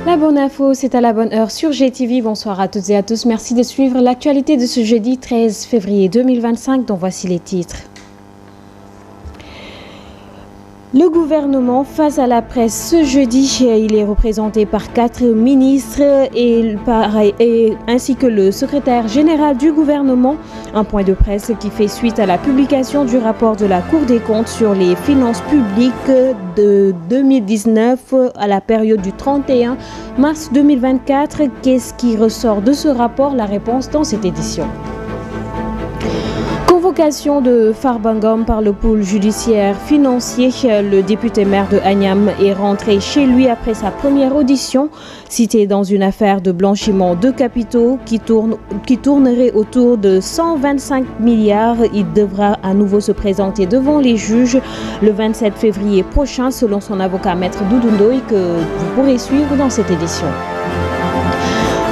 La bonne info, c'est à la bonne heure sur GTV. Bonsoir à toutes et à tous. Merci de suivre l'actualité de ce jeudi 13 février 2025, dont voici les titres. Le gouvernement face à la presse ce jeudi, il est représenté par 4 ministres ainsi que le secrétaire général du gouvernement. Un point de presse qui fait suite à la publication du rapport de la Cour des comptes sur les finances publiques de 2019 à la période du 31 mars 2024. Qu'est-ce qui ressort de ce rapport? La réponse dans cette édition. Convocation de Farbangom par le pôle judiciaire financier. Le député maire de Agnam est rentré chez lui après sa première audition. Cité dans une affaire de blanchiment de capitaux qui tournerait autour de 125 milliards, il devra à nouveau se présenter devant les juges le 27 février prochain, selon son avocat Maître Doudoundo, que vous pourrez suivre dans cette édition.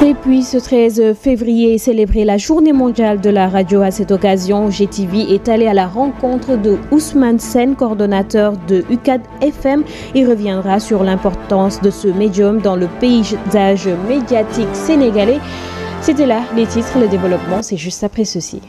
Et puis, ce 13 février est célébré la journée mondiale de la radio. À cette occasion, GTV est allé à la rencontre de Ousmane Sen, coordonnateur de UCAD FM. Il reviendra sur l'importance de ce médium dans le paysage médiatique sénégalais. C'était là les titres, le développement, c'est juste après ceci.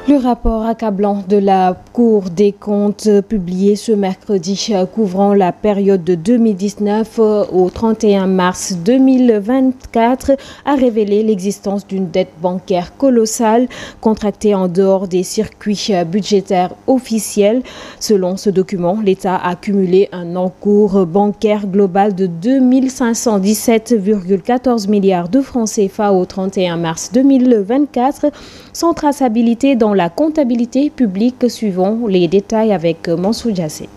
Le rapport accablant de la Cour des comptes publié ce mercredi couvrant la période de 2019 au 31 mars 2024 a révélé l'existence d'une dette bancaire colossale contractée en dehors des circuits budgétaires officiels. Selon ce document, l'État a cumulé un encours bancaire global de 2517,14 milliards de francs CFA au 31 mars 2024, sans traçabilité dans la comptabilité publique. Suivant les détails avec Mansour Diassé.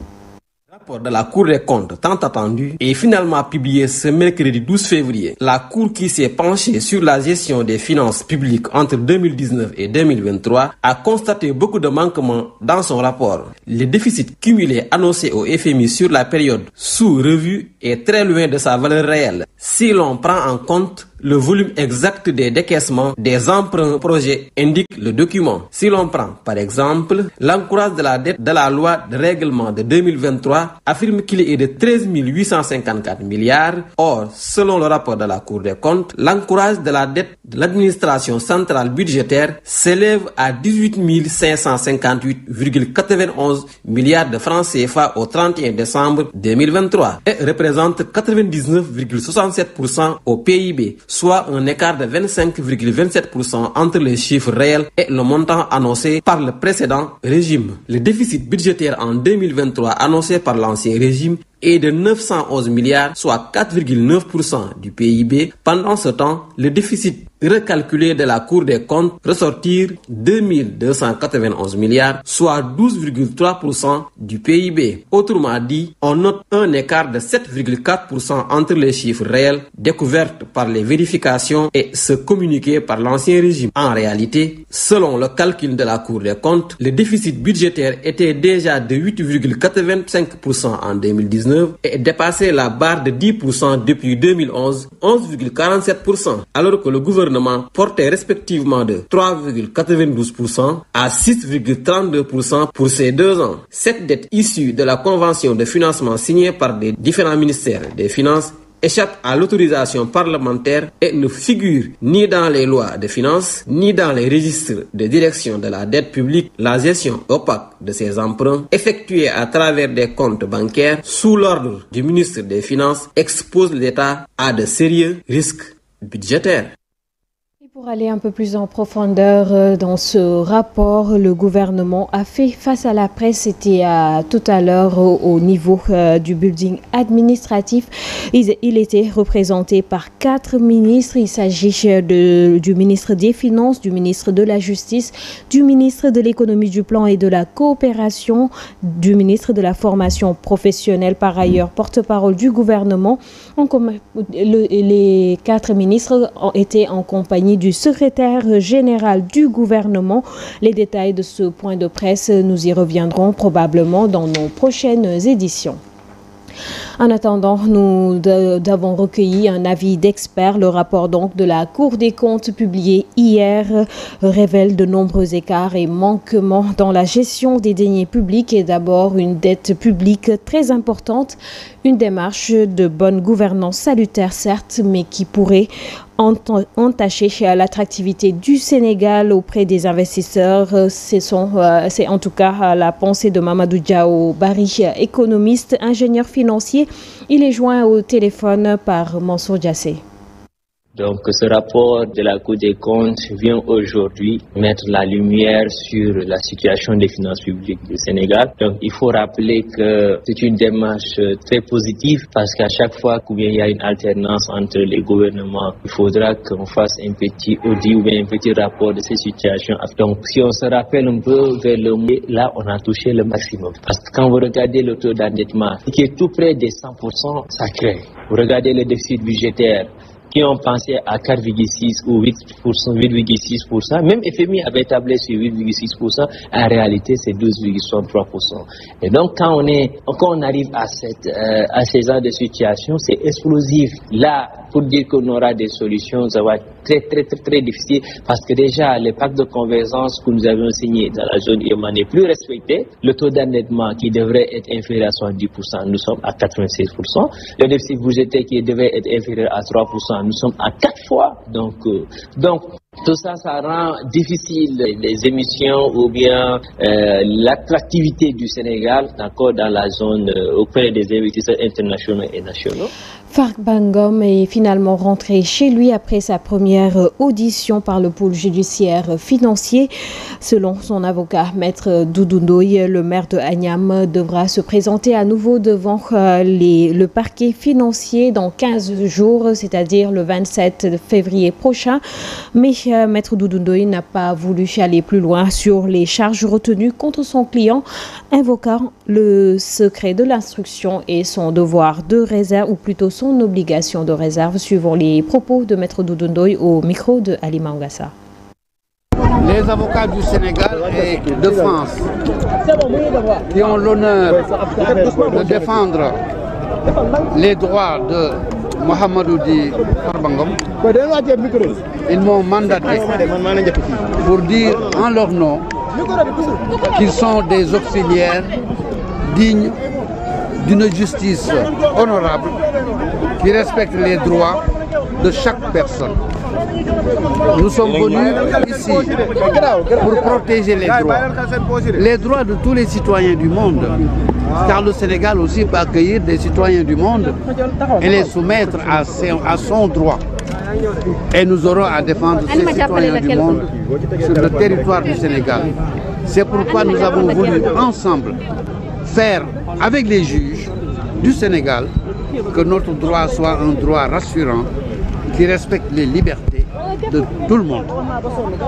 Le rapport de la Cour des comptes tant attendu est finalement publié ce mercredi 12 février. La Cour, qui s'est penchée sur la gestion des finances publiques entre 2019 et 2023, a constaté beaucoup de manquements dans son rapport. Le déficit cumulé annoncé au FMI sur la période sous revue est très loin de sa valeur réelle. Si l'on prend en compte le volume exact des décaissements des emprunts projets, indique le document. Si l'on prend par exemple l'encourage de la dette de la loi de règlement de 2023, affirme qu'il est de 13 854 milliards. Or, selon le rapport de la Cour des comptes, l'encourage de la dette de l'administration centrale budgétaire s'élève à 18 558,91 milliards de francs CFA au 31 décembre 2023 et représente 99,67% au PIB, soit un écart de 25,27% entre les chiffres réels et le montant annoncé par le précédent régime. Le déficit budgétaire en 2023 annoncé par l'ancien régime est de 911 milliards, soit 4,9% du PIB. Pendant ce temps, le déficit recalculé de la Cour des comptes ressortir 2291 milliards, soit 12,3% du PIB. Autrement dit, on note un écart de 7,4% entre les chiffres réels découverts par les vérifications et ceux communiqués par l'ancien régime. En réalité, selon le calcul de la Cour des comptes, le déficit budgétaire était déjà de 8,85% en 2019 et dépassé la barre de 10% depuis 2011, 11,47%, alors que le gouvernement portait respectivement de 3,92% à 6,32% pour ces 2 ans. Cette dette issue de la convention de financement signée par les différents ministères des Finances échappe à l'autorisation parlementaire et ne figure ni dans les lois de finances, ni dans les registres de direction de la dette publique. La gestion opaque de ces emprunts, effectuée à travers des comptes bancaires sous l'ordre du ministre des Finances, expose l'État à de sérieux risques budgétaires. Pour aller un peu plus en profondeur dans ce rapport, le gouvernement a fait face à la presse. C'était tout à l'heure au niveau du building administratif. Il était représenté par 4 ministres. Il s'agit du ministre des Finances, du ministre de la Justice, du ministre de l'Économie, du Plan et de la Coopération, du ministre de la Formation professionnelle, par ailleurs porte-parole du gouvernement. Les 4 ministres ont été en compagnie du secrétaire général du gouvernement. Les détails de ce point de presse, nous y reviendrons probablement dans nos prochaines éditions. En attendant, nous avons recueilli un avis d'experts. Le rapport donc de la Cour des comptes publié hier révèle de nombreux écarts et manquements dans la gestion des deniers publics et d'abord une dette publique très importante, une démarche de bonne gouvernance salutaire certes, mais qui pourrait entacher l'attractivité du Sénégal auprès des investisseurs. C'est en tout cas la pensée de Mamadou Diao Bari, économiste, ingénieur financier. Il est joint au téléphone par Mansour Diassé. Donc ce rapport de la Cour des comptes vient aujourd'hui mettre la lumière sur la situation des finances publiques du Sénégal. Donc il faut rappeler que c'est une démarche très positive parce qu'à chaque fois qu'il y a une alternance entre les gouvernements, il faudra qu'on fasse un petit audit ou bien un petit rapport de ces situations. Donc si on se rappelle un peu vers le mois, là on a touché le maximum. Parce que quand vous regardez le taux d'endettement qui est tout près des 100%, ça crée. Vous regardez le déficit budgétaire, qui ont pensé à 4,6 ou 8,6%, même FMI avait tablé sur 8,6%, en réalité c'est 12,63%. Et donc quand on arrive à ces genres de situation, c'est explosif. Là, pour dire qu'on aura des solutions, ça va être très difficile parce que déjà le pacte de convergence que nous avions signé dans la zone UEMOA n'est plus respecté. Le taux d'endettement qui devrait être inférieur à 70%, nous sommes à 96%. Le déficit budgétaire qui devrait être inférieur à 3%, nous sommes à 4 fois. Donc tout ça, ça rend difficile les émissions ou bien l'attractivité du Sénégal, d'accord, dans la zone auprès des investisseurs internationaux et nationaux. Farba Ngom est finalement rentré chez lui après sa première audition par le pôle judiciaire financier. Selon son avocat, Maître Doudou Ndoye, le maire de Agnam devra se présenter à nouveau devant le parquet financier dans 15 jours, c'est-à-dire le 27 février prochain. Mais Maître Doudou Ndoye n'a pas voulu aller plus loin sur les charges retenues contre son client, invoquant le secret de l'instruction et son devoir de réserve, ou plutôt son obligation de réserve, suivant les propos de Maître Doudou Ndoye au micro de Ali Mangassa. Les avocats du Sénégal et de France qui ont l'honneur de défendre les droits de Mohamedou Di Farba Ngom, ils m'ont mandaté pour dire en leur nom qu'ils sont des auxiliaires dignes d'une justice honorable qui respecte les droits de chaque personne. Nous sommes venus ici pour protéger les droits de tous les citoyens du monde, car le Sénégal aussi peut accueillir des citoyens du monde et les soumettre à son droit. Et nous aurons à défendre ces citoyens du monde sur le territoire du Sénégal. C'est pourquoi nous avons voulu ensemble faire avec les juges du Sénégal que notre droit soit un droit rassurant qui respecte les libertés de tout le monde.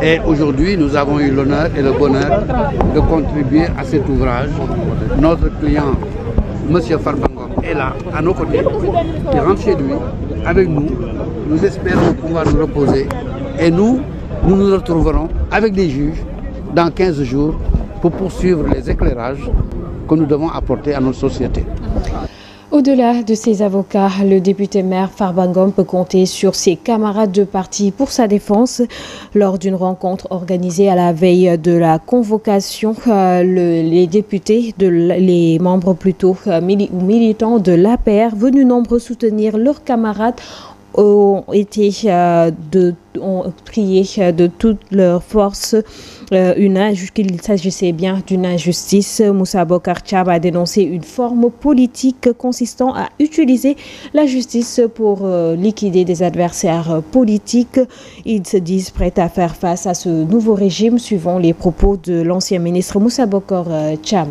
Et aujourd'hui, nous avons eu l'honneur et le bonheur de contribuer à cet ouvrage. Notre client, M. Farba Ngom, est là, à nos côtés. Il rentre chez lui, avec nous. Nous espérons pouvoir nous reposer. Et nous nous retrouverons avec les juges dans 15 jours pour poursuivre les éclairages que nous devons apporter à notre société. Au-delà de ses avocats, le député maire Farba Ngom peut compter sur ses camarades de parti pour sa défense. Lors d'une rencontre organisée à la veille de la convocation, les députés, les membres plutôt militants de l'APR, venus nombreux soutenir leurs camarades, ont prié de toute leur force qu'il s'agissait bien d'une injustice. Moussa Bokar Thiam a dénoncé une forme politique consistant à utiliser la justice pour liquider des adversaires politiques. Ils se disent prêts à faire face à ce nouveau régime, suivant les propos de l'ancien ministre Moussa Bokar Thiam.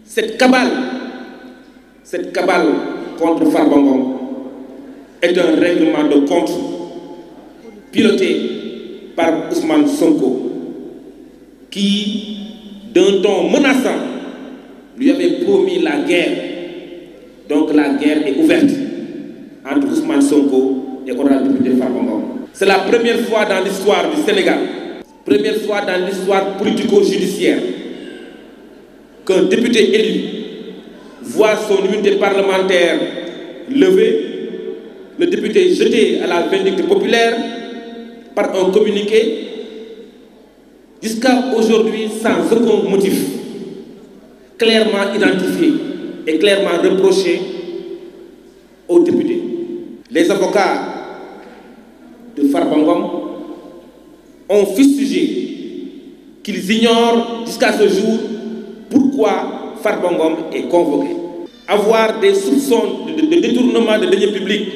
Cette cabale contre Farba Ngom est un règlement de compte piloté par Ousmane Sonko, qui, d'un ton menaçant, lui avait promis la guerre. Donc la guerre est ouverte entre Ousmane Sonko et honorable député Farba Ngom. C'est la première fois dans l'histoire du Sénégal, première fois dans l'histoire politico-judiciaire, qu'un député élu voit son immunité parlementaire levée, le député jeté à la vindicte populaire par un communiqué, jusqu'à aujourd'hui sans aucun motif clairement identifié et clairement reproché aux députés. Les avocats de Farba Ngom ont fustigé qu'ils ignorent jusqu'à ce jour pourquoi Farba Ngom est convoqué. Avoir des soupçons de détournement de deniers publics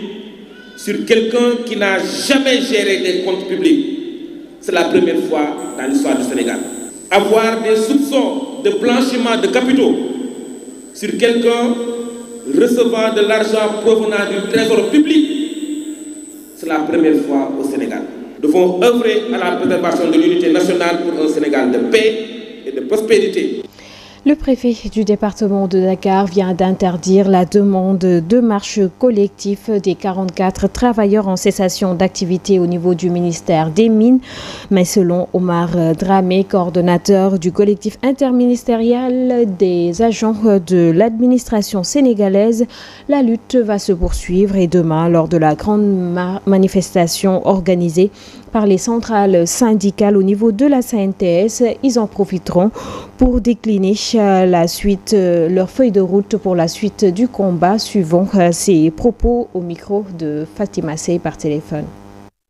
sur quelqu'un qui n'a jamais géré des comptes publics, c'est la première fois dans l'histoire du Sénégal. Avoir des soupçons de blanchiment de capitaux sur quelqu'un recevant de l'argent provenant du trésor public, c'est la première fois au Sénégal. Nous devons œuvrer à la préservation de l'unité nationale pour un Sénégal de paix et de prospérité. Le préfet du département de Dakar vient d'interdire la demande de marche collective des 44 travailleurs en cessation d'activité au niveau du ministère des Mines. Mais selon Omar Dramé, coordonnateur du collectif interministériel des agents de l'administration sénégalaise, la lutte va se poursuivre et demain, lors de la grande manifestation organisée par les centrales syndicales au niveau de la CNTS, ils en profiteront pour décliner leur feuille de route pour la suite du combat, suivant ces propos au micro de Fatima Sey par téléphone.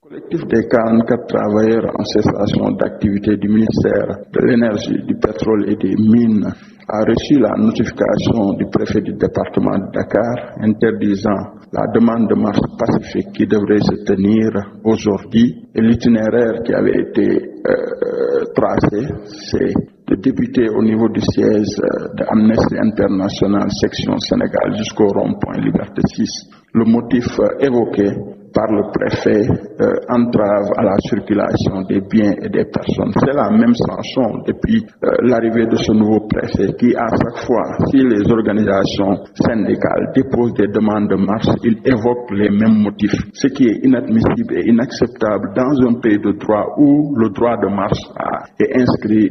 Le collectif des 44 travailleurs en cessation d'activité du ministère de l'Énergie, du Pétrole et des Mines a reçu la notification du préfet du département de Dakar interdisant la demande de marche pacifique qui devrait se tenir aujourd'hui. Et l'itinéraire qui avait été tracé, c'est de débuter au niveau du siège de Amnesty International section Sénégal jusqu'au rond-point Liberté 6. Le motif évoqué par le préfet entrave à la circulation des biens et des personnes. C'est la même sanction depuis l'arrivée de ce nouveau préfet qui, à chaque fois, si les organisations syndicales déposent des demandes de marche, il évoque les mêmes motifs. Ce qui est inadmissible et inacceptable dans un pays de droit où le droit de marche est inscrit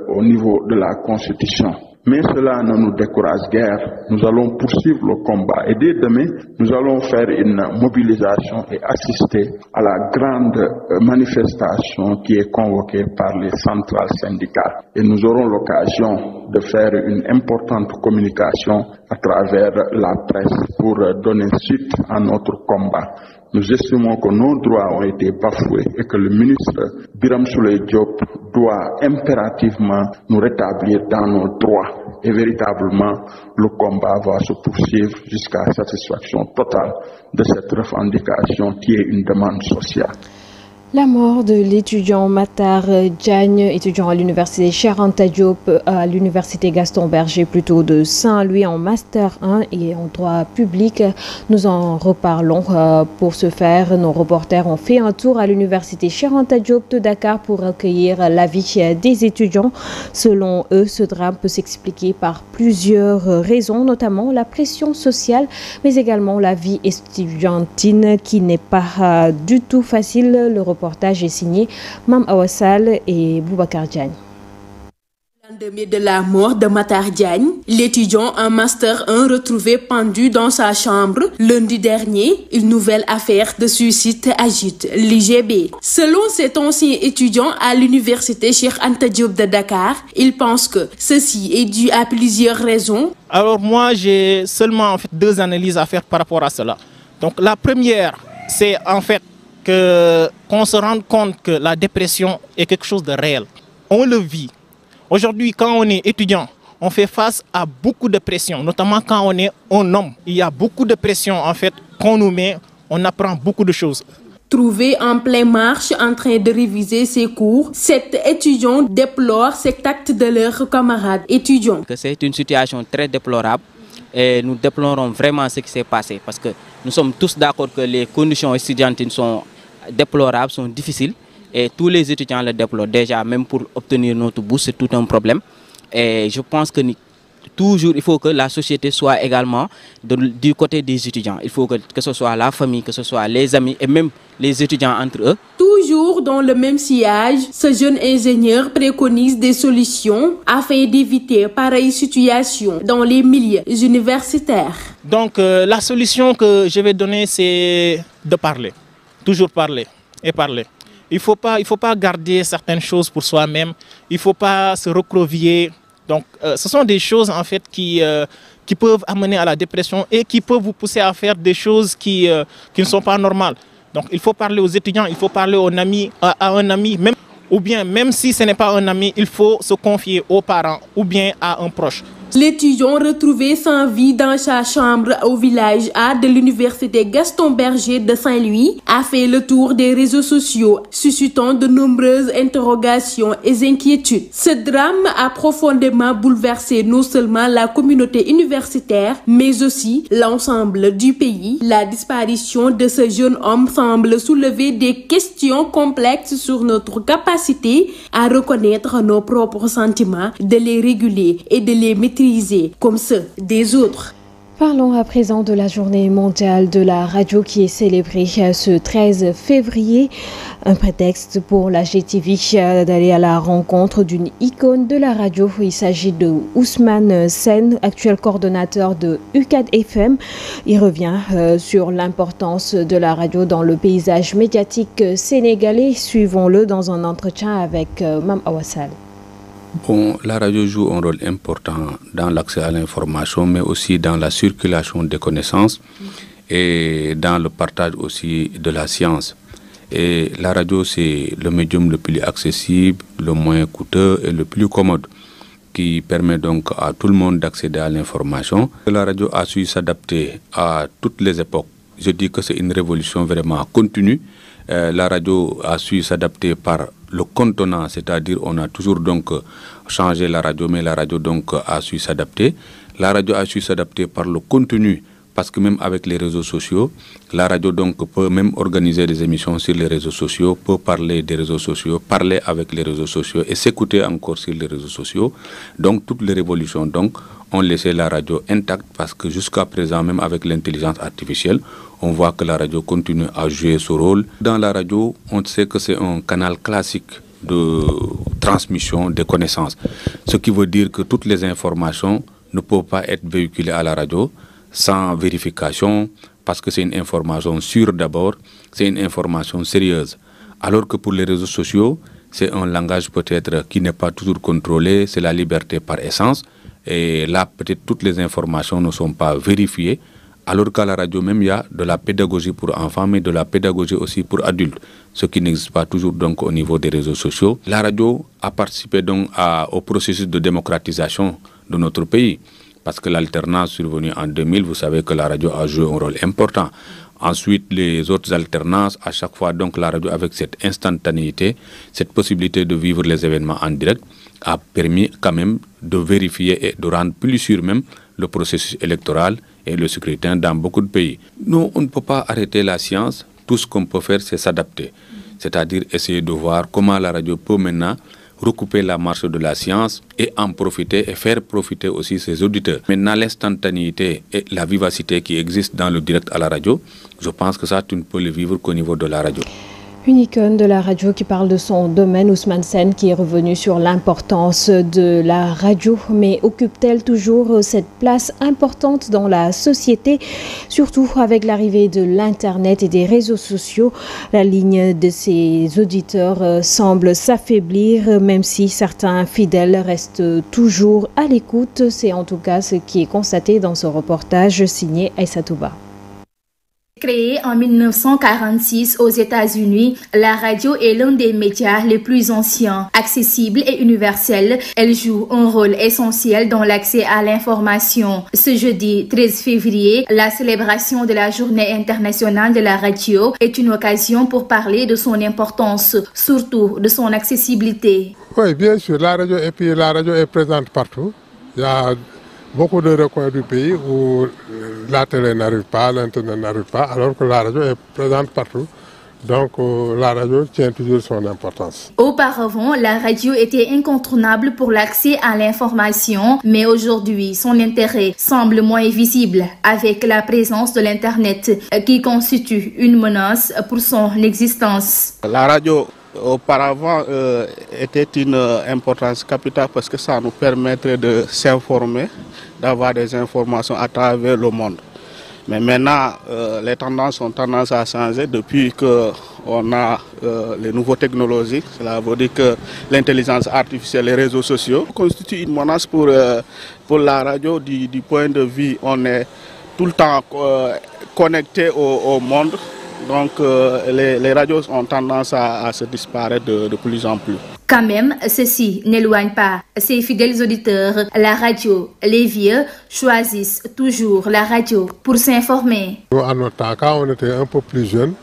au niveau de la Constitution. Mais cela ne nous décourage guère. Nous allons poursuivre le combat et dès demain, nous allons faire une mobilisation et assister à la grande manifestation qui est convoquée par les centrales syndicales. Et nous aurons l'occasion de faire une importante communication à travers la presse pour donner suite à notre combat. Nous estimons que nos droits ont été bafoués et que le ministre Birame Souleye Diop doit impérativement nous rétablir dans nos droits. Et véritablement, le combat va se poursuivre jusqu'à satisfaction totale de cette revendication qui est une demande sociale. La mort de l'étudiant Matar Diagne, étudiant à l'université Cheikh Anta Diop, à l'université Gaston Berger plutôt de Saint-Louis en Master 1 et en droit public. Nous en reparlons. Pour ce faire, nos reporters ont fait un tour à l'université Cheikh Anta Diop de Dakar pour recueillir l'avis des étudiants. Selon eux, ce drame peut s'expliquer par plusieurs raisons, notamment la pression sociale, mais également la vie estudiantine qui n'est pas du tout facile. Le reportage est signé Mam Awassal et Boubacar Diagne. Lendemain de la mort de Matar Diagne, l'étudiant en Master 1 retrouvé pendu dans sa chambre lundi dernier, une nouvelle affaire de suicide agite l'IGB. Selon cet ancien étudiant à l'université Cheikh Anta Diop de Dakar, il pense que ceci est dû à plusieurs raisons. Alors moi, j'ai seulement deux analyses à faire par rapport à cela. Donc la première, c'est en fait qu'on se rende compte que la dépression est quelque chose de réel. On le vit. Aujourd'hui, quand on est étudiant, on fait face à beaucoup de pression, notamment quand on est un homme. Il y a beaucoup de pression en fait qu'on nous met, on apprend beaucoup de choses. Trouvé en pleine marche en train de réviser ses cours, cet étudiant déplore cet acte de leurs camarades étudiants. C'est une situation très déplorable et nous déplorons vraiment ce qui s'est passé parce que nous sommes tous d'accord que les conditions étudiantines sont déplorables, sont difficiles et tous les étudiants le déplorent déjà, même pour obtenir notre bourse, c'est tout un problème. Et je pense que toujours, il faut que la société soit également du côté des étudiants. Il faut que ce soit la famille, que ce soit les amis et même les étudiants entre eux. Toujours dans le même sillage, ce jeune ingénieur préconise des solutions afin d'éviter pareille situation dans les milieux universitaires. Donc la solution que je vais donner, c'est de parler. Toujours parler et parler. Il faut pas garder certaines choses pour soi-même. Il ne faut pas se recroqueviller. Donc, ce sont des choses en fait qui peuvent amener à la dépression et qui peuvent vous pousser à faire des choses qui ne sont pas normales. Donc, il faut parler aux étudiants, il faut parler à un ami, même si ce n'est pas un ami, il faut se confier aux parents ou bien à un proche. L'étudiant retrouvé sans vie dans sa chambre au village A de l'université Gaston Berger de Saint-Louis a fait le tour des réseaux sociaux, suscitant de nombreuses interrogations et inquiétudes. Ce drame a profondément bouleversé non seulement la communauté universitaire, mais aussi l'ensemble du pays. La disparition de ce jeune homme semble soulever des questions complexes sur notre capacité à reconnaître nos propres sentiments, de les réguler et de les maîtriser comme ceux des autres. Parlons à présent de la journée mondiale de la radio qui est célébrée ce 13 février. Un prétexte pour la GTV d'aller à la rencontre d'une icône de la radio. Il s'agit de Ousmane Sène, actuel coordonnateur de UCAD FM. Il revient sur l'importance de la radio dans le paysage médiatique sénégalais. Suivons-le dans un entretien avec Mam Awassal. Bon, la radio joue un rôle important dans l'accès à l'information, mais aussi dans la circulation des connaissances et dans le partage aussi de la science. Et la radio, c'est le médium le plus accessible, le moins coûteux et le plus commode, qui permet donc à tout le monde d'accéder à l'information. La radio a su s'adapter à toutes les époques. Je dis que c'est une révolution vraiment continue. La radio a su s'adapter par le contenant, c'est-à-dire on a toujours donc changé la radio, mais la radio donc a su s'adapter. La radio a su s'adapter par le contenu, parce que même avec les réseaux sociaux, la radio donc peut même organiser des émissions sur les réseaux sociaux, peut parler des réseaux sociaux, parler avec les réseaux sociaux et s'écouter encore sur les réseaux sociaux. Donc toutes les révolutions donc ont laissé la radio intacte, parce que jusqu'à présent, même avec l'intelligence artificielle, on voit que la radio continue à jouer ce rôle. Dans la radio, on sait que c'est un canal classique de transmission des connaissances. Ce qui veut dire que toutes les informations ne peuvent pas être véhiculées à la radio sans vérification, parce que c'est une information sûre d'abord, c'est une information sérieuse. Alors que pour les réseaux sociaux, c'est un langage peut-être qui n'est pas toujours contrôlé, c'est la liberté par essence. Et là, peut-être toutes les informations ne sont pas vérifiées, alors qu'à la radio même, il y a de la pédagogie pour enfants, mais de la pédagogie aussi pour adultes, ce qui n'existe pas toujours donc au niveau des réseaux sociaux. La radio a participé donc au processus de démocratisation de notre pays, parce que l'alternance survenue en 2000, vous savez que la radio a joué un rôle important. Ensuite, les autres alternances, à chaque fois, donc la radio avec cette instantanéité, cette possibilité de vivre les événements en direct, a permis quand même de vérifier et de rendre plus sûr même le processus électoral et le scrutin dans beaucoup de pays. Nous, on ne peut pas arrêter la science. Tout ce qu'on peut faire, c'est s'adapter. C'est-à-dire essayer de voir comment la radio peut maintenant recouper la marche de la science et en profiter et faire profiter aussi ses auditeurs. Maintenant, l'instantanéité et la vivacité qui existent dans le direct à la radio, je pense que ça, tu ne peux le vivre qu'au niveau de la radio. Une icône de la radio qui parle de son domaine, Ousmane Sène, qui est revenu sur l'importance de la radio, mais occupe-t-elle toujours cette place importante dans la société, surtout avec l'arrivée de l'Internet et des réseaux sociaux? La ligne de ses auditeurs semble s'affaiblir, même si certains fidèles restent toujours à l'écoute. C'est en tout cas ce qui est constaté dans ce reportage signé Aïssa Touba. Créée en 1946 aux États-Unis, la radio est l'un des médias les plus anciens, accessible et universel. Elle joue un rôle essentiel dans l'accès à l'information. Ce jeudi 13 février, la célébration de la Journée internationale de la radio est une occasion pour parler de son importance, surtout de son accessibilité. Oui, bien sûr, la radio est présente partout. Il y a beaucoup de recoins du pays où la télé n'arrive pas, l'Internet n'arrive pas, alors que la radio est présente partout. Donc la radio tient toujours son importance. Auparavant, la radio était incontournable pour l'accès à l'information, mais aujourd'hui, son intérêt semble moins visible avec la présence de l'Internet qui constitue une menace pour son existence. La radio auparavant était une importance capitale parce que ça nous permettrait de s'informer, d'avoir des informations à travers le monde. Mais maintenant, les tendances ont tendance à changer depuis qu'on a les nouvelles technologies. Cela veut dire que l'intelligence artificielle, les réseaux sociaux constituent une menace pour la radio du point de vue on est tout le temps connecté au monde. Donc les radios ont tendance à se disparaître de plus en plus. Quand même, ceci n'éloigne pas ses fidèles auditeurs. La radio, les vieux choisissent toujours la radio pour s'informer. À notre temps, quand on était un peu plus jeune,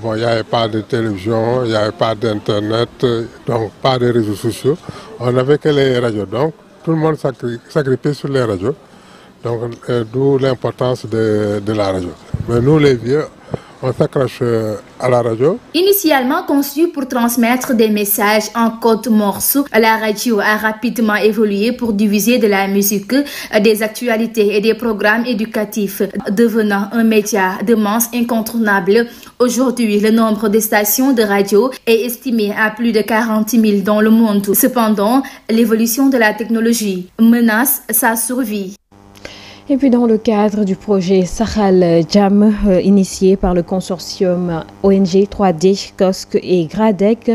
bon, il n'y avait pas de télévision, il n'y avait pas d'internet, donc pas de réseaux sociaux. On n'avait que les radios, donc tout le monde s'agrippait sur les radios. Donc d'où l'importance de la radio. Mais nous les vieux, on s'accroche à la radio. Initialement conçue pour transmettre des messages en code morse, la radio a rapidement évolué pour diffuser de la musique, des actualités et des programmes éducatifs, devenant un média de masse incontournable. Aujourd'hui, le nombre de stations de radio est estimé à plus de 40 000 dans le monde. Cependant, l'évolution de la technologie menace sa survie. Et puis dans le cadre du projet Sahel Jam, initié par le consortium ONG 3D, COSC et GRADEC,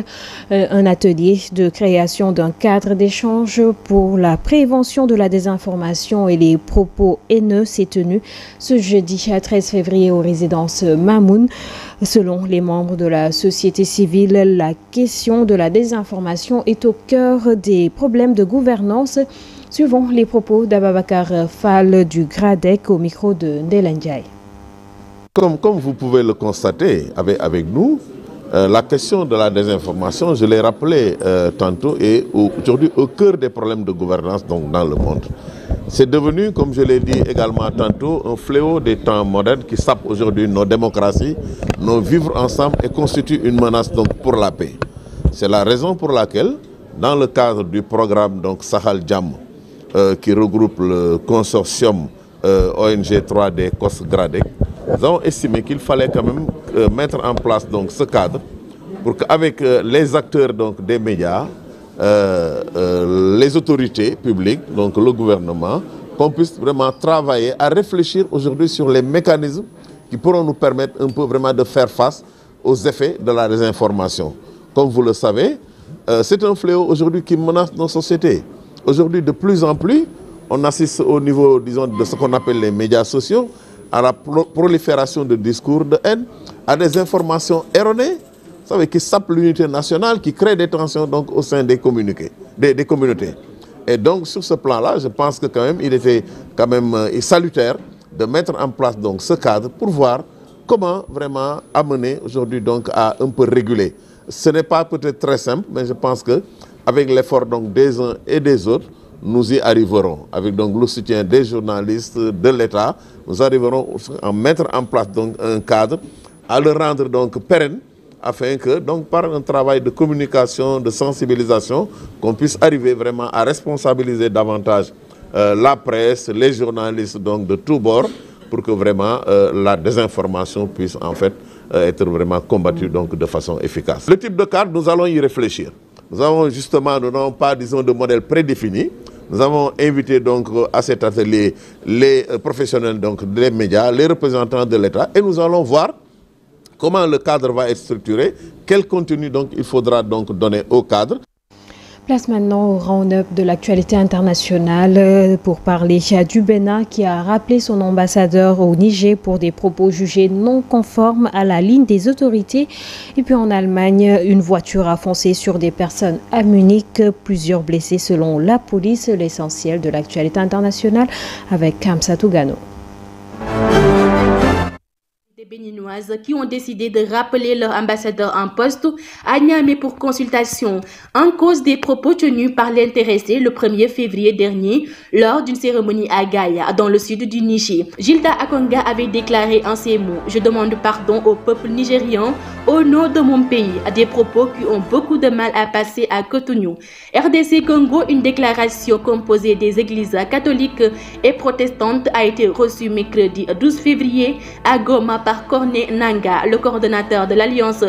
un atelier de création d'un cadre d'échange pour la prévention de la désinformation et les propos haineux s'est tenu ce jeudi 13 février aux résidences Mamoun. Selon les membres de la société civile, la question de la désinformation est au cœur des problèmes de gouvernance. Suivons les propos d'Ababakar Fall du GRADEC au micro de Ndelendiaï. Comme vous pouvez le constater avec nous, la question de la désinformation, je l'ai rappelé tantôt, est aujourd'hui au cœur des problèmes de gouvernance donc, dans le monde. C'est devenu, comme je l'ai dit également tantôt, un fléau des temps modernes qui sape aujourd'hui nos démocraties, nos vivre ensemble et constitue une menace donc, pour la paix. C'est la raison pour laquelle, dans le cadre du programme donc, Sahel Jam, qui regroupe le consortium ONG 3D COSC GRADEC, nous avons estimé qu'il fallait quand même mettre en place donc, ce cadre pour qu'avec les acteurs donc, des médias, les autorités publiques, donc le gouvernement, qu'on puisse vraiment travailler à réfléchir aujourd'hui sur les mécanismes qui pourront nous permettre un peu vraiment de faire face aux effets de la désinformation. Comme vous le savez, c'est un fléau aujourd'hui qui menace nos sociétés. Aujourd'hui, de plus en plus, on assiste au niveau, disons, de ce qu'on appelle les médias sociaux, à la prolifération de discours de haine, à des informations erronées, vous savez, qui sapent l'unité nationale, qui créent des tensions donc, au sein des communautés. Et donc, sur ce plan-là, je pense que quand même, il était quand même salutaire de mettre en place donc, ce cadre pour voir comment vraiment amener aujourd'hui donc, à un peu réguler. Ce n'est pas peut-être très simple, mais je pense que avec l'effort donc des uns et des autres, nous y arriverons. Avec donc le soutien des journalistes, de l'État, nous arriverons à mettre en place donc un cadre, à le rendre donc pérenne, afin que donc par un travail de communication, de sensibilisation, qu'on puisse arriver vraiment à responsabiliser davantage la presse, les journalistes donc de tous bords, pour que vraiment la désinformation puisse en fait être vraiment combattue donc de façon efficace. Le type de cadre, nous allons y réfléchir. Nous avons justement, nous n'avons pas, disons, de modèle prédéfini. Nous avons invité donc à cet atelier les professionnels donc, des médias, les représentants de l'État, et nous allons voir comment le cadre va être structuré, quel contenu donc, il faudra donc donner au cadre. Place maintenant au round-up de l'actualité internationale pour parler du Bénin qui a rappelé son ambassadeur au Niger pour des propos jugés non conformes à la ligne des autorités. Et puis en Allemagne, une voiture a foncé sur des personnes à Munich, plusieurs blessés selon la police. L'essentiel de l'actualité internationale avec Kamsatou Gano. Béninoises qui ont décidé de rappeler leur ambassadeur en poste à Niamey pour consultation en cause des propos tenus par l'intéressé le 1er février dernier lors d'une cérémonie à Gaïa dans le sud du Niger. Gilda Akonga avait déclaré en ces mots: « Je demande pardon au peuple nigérian, au nom de mon pays, des propos qui ont beaucoup de mal à passer à Cotonou. RDC Congo, une déclaration composée des églises catholiques et protestantes a été reçue mercredi 12 février à Goma par Corné Nanga, le coordonnateur de l'Alliance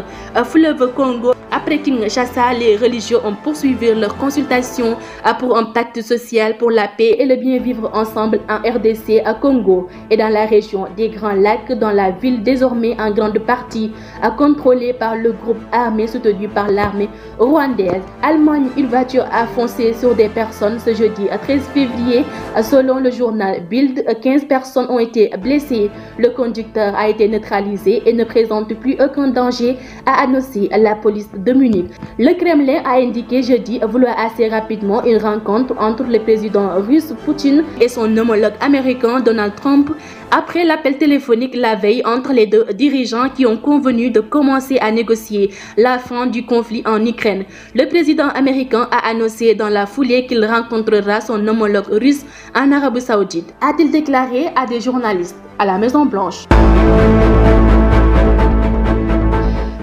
Fleuve Congo. Après Kinshasa, les religieux ont poursuivi leurs consultations pour un pacte social pour la paix et le bien vivre ensemble en RDC à Congo et dans la région des Grands Lacs, dans la ville désormais en grande partie contrôlée par le groupe armé soutenu par l'armée rwandaise. Allemagne, une voiture a foncé sur des personnes ce jeudi 13 février. Selon le journal Bild, 15 personnes ont été blessées. Le conducteur a été neutralisé et ne présente plus aucun danger, a annoncé la police de Munich. Le Kremlin a indiqué jeudi vouloir assez rapidement une rencontre entre le président russe Poutine et son homologue américain Donald Trump après l'appel téléphonique la veille entre les deux dirigeants qui ont convenu de commencer à négocier la fin du conflit en Ukraine. Le président américain a annoncé dans la foulée qu'il rencontrera son homologue russe en Arabie Saoudite, a-t-il déclaré à des journalistes à la Maison-Blanche.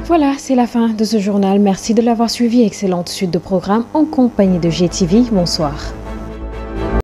Voilà, c'est la fin de ce journal. Merci de l'avoir suivi. Excellente suite de programme en compagnie de GTV. Bonsoir.